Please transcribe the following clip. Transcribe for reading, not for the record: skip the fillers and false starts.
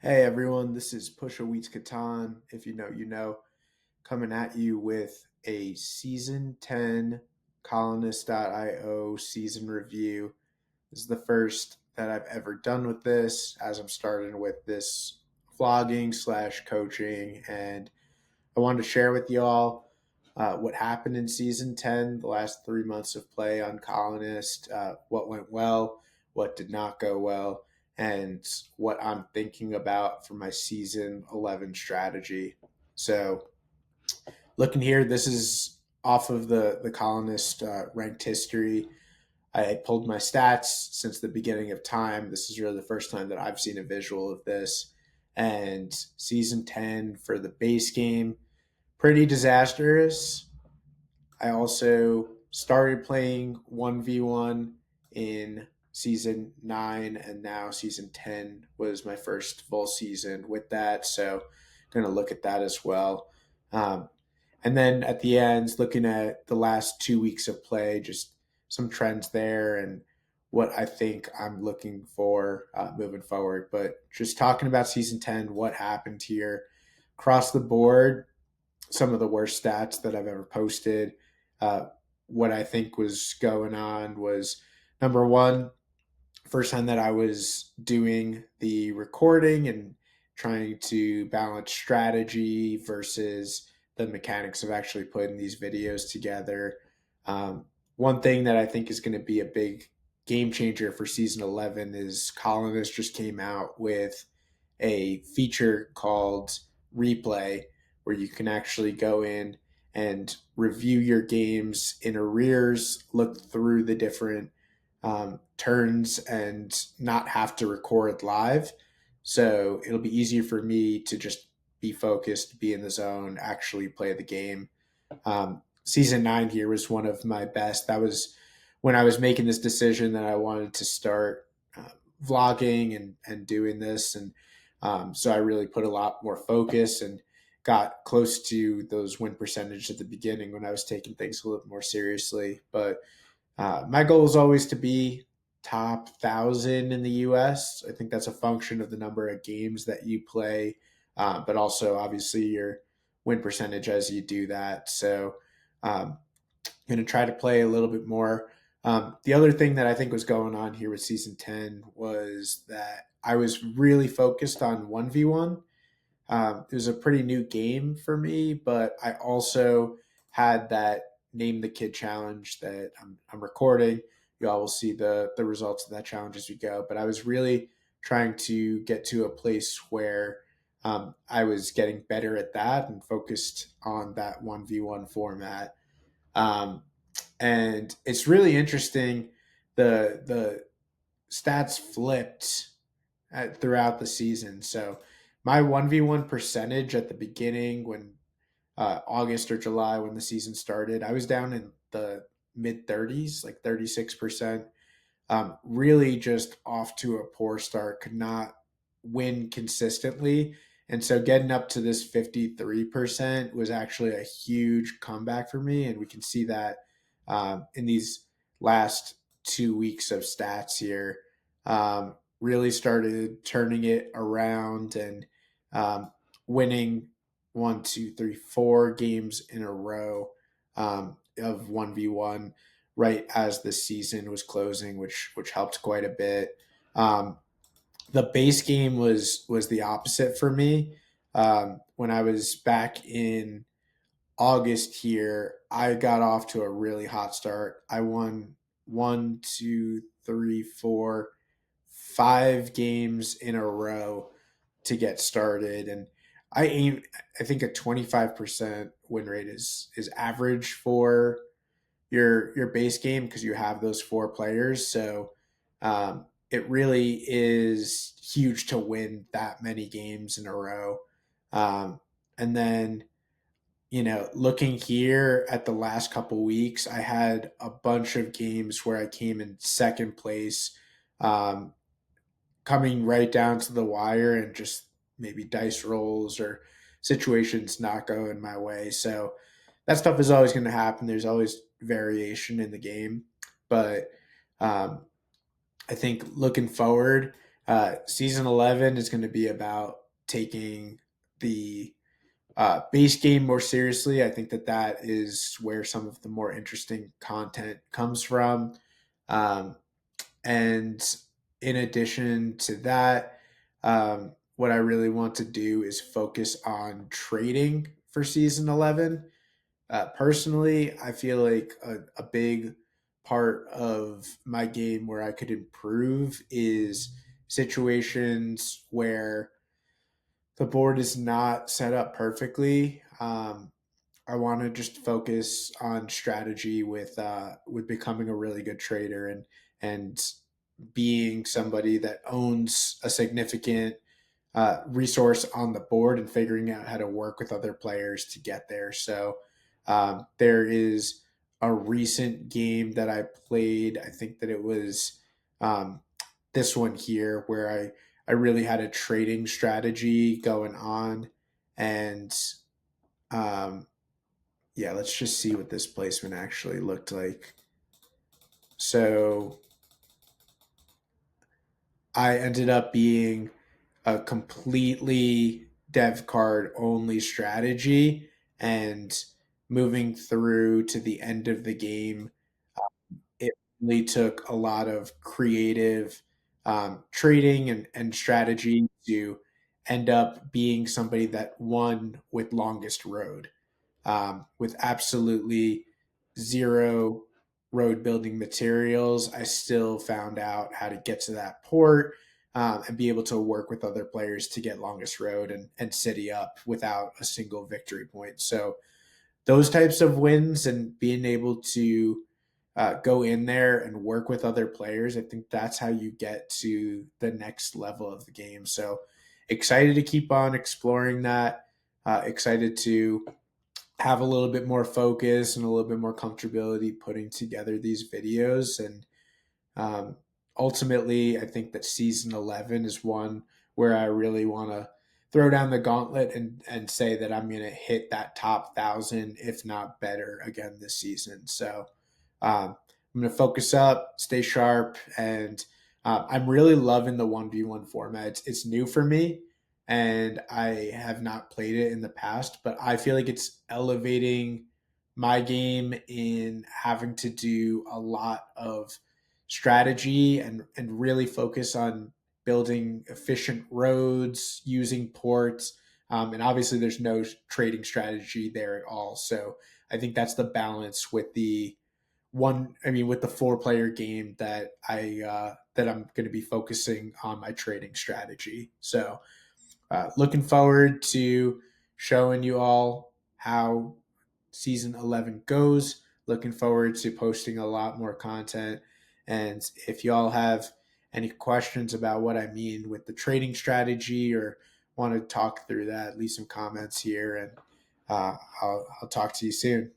Hey everyone, this is Pusha Catan. If you know, you know, coming at you with a season 10 colonist.io season review. This is the first that I've ever done with this as I'm starting with this vlogging slash coaching. And I wanted to share with y'all what happened in season 10, the last 3 months of play on Colonist, what went well, what did not go well, and what I'm thinking about for my season 11 strategy. So, looking here, this is off of the Colonist ranked history. I pulled my stats since the beginning of time. This is really the first time that I've seen a visual of this. And season 10 for the base game, pretty disastrous. I also started playing 1v1 in season 9, and now season 10 was my first full season with that. So, I'm going to look at that as well. Um, and then at the end, looking at the last 2 weeks of play, just some trends there and what I think I'm looking for moving forward. But just talking about season 10, what happened here across the board, some of the worst stats that I've ever posted. Uh, what I think was going on was number one, first time that I was doing the recording and trying to balance strategy versus the mechanics of actually putting these videos together. Um, One thing that I think is going to be a big game changer for season 11 is Colonist just came out with a feature called Replay, where you can actually go in and review your games in arrears, look through the different turns, and not have to record live. So it'll be easier for me to just be focused, be in the zone, actually play the game. Season 9 here was one of my best. That was when I was making this decision that I wanted to start vlogging and doing this. And so I really put a lot more focus and got close to those win percentage at the beginning when I was taking things a little more seriously. But my goal is always to be top 1,000 in the US. I think that's a function of the number of games that you play, but also obviously your win percentage as you do that. So I'm going to try to play a little bit more. The other thing that I think was going on here with season 10 was that I was really focused on 1v1. It was a pretty new game for me, but I also had that name the kid challenge that I'm recording. You all will see the results of that challenge as we go. But I was really trying to get to a place where I was getting better at that and focused on that 1v1 format. Um, and it's really interesting. The stats flipped throughout the season. So my 1v1 percentage at the beginning, when August or July when the season started, I was down in the mid 30s, like 36%. Really just off to a poor start, could not win consistently. And so getting up to this 53% was actually a huge comeback for me. And we can see that in these last 2 weeks of stats here. Really started turning it around and winning 1, 2, 3, 4 games in a row of 1v1 right as the season was closing, which helped quite a bit. Um, the base game was the opposite for me. When I was back in August here, I got off to a really hot start. I won 1, 2, 3, 4, 5 games in a row to get started, and I aim. I think a 25% win rate is average for your base game because you have those four players. So it really is huge to win that many games in a row. And then looking here at the last couple weeks, I had a bunch of games where I came in second place, um, coming right down to the wire, and just maybe dice rolls or situations not going my way. So that stuff is always going to happen. There's always variation in the game, but um, I think looking forward, Season 11 is going to be about taking the base game more seriously. I think that that is where some of the more interesting content comes from. Um, and in addition to that, what I really want to do is focus on trading for season 11. Personally, I feel like a big part of my game where I could improve is situations where the board is not set up perfectly. I want to just focus on strategy with becoming a really good trader and being somebody that owns a significant resource on the board and figuring out how to work with other players to get there. So there is a recent game that I played. I think that it was um, this one here where I really had a trading strategy going on. And um, yeah, let's just see what this placement actually looked like. So I ended up being a completely dev card only strategy, and moving through to the end of the game, it really took a lot of creative trading and strategy to end up being somebody that won with longest road, with absolutely zero road building materials. I still found out how to get to that port and be able to work with other players to get longest road and city up without a single victory point. So those types of wins and being able to go in there and work with other players, I think that's how you get to the next level of the game. So excited to keep on exploring that. Excited to have a little bit more focus and a little bit more comfortability putting together these videos. And um, ultimately, I think that season 11 is one where I really want to throw down the gauntlet and say that I'm going to hit that top 1,000, if not better, again this season. So I'm going to focus up, stay sharp, and I'm really loving the 1v1 format. It's new for me, and I have not played it in the past, but I feel like it's elevating my game in having to do a lot of strategy and really focus on building efficient roads, using ports. And obviously, there's no trading strategy there at all. So I think that's the balance with the with the 4 player game that I'm going to be focusing on my trading strategy. So looking forward to showing you all how season 11 goes. Looking forward to posting a lot more content. And if you all have any questions about what I mean with the trading strategy or want to talk through that, leave some comments here and I'll talk to you soon.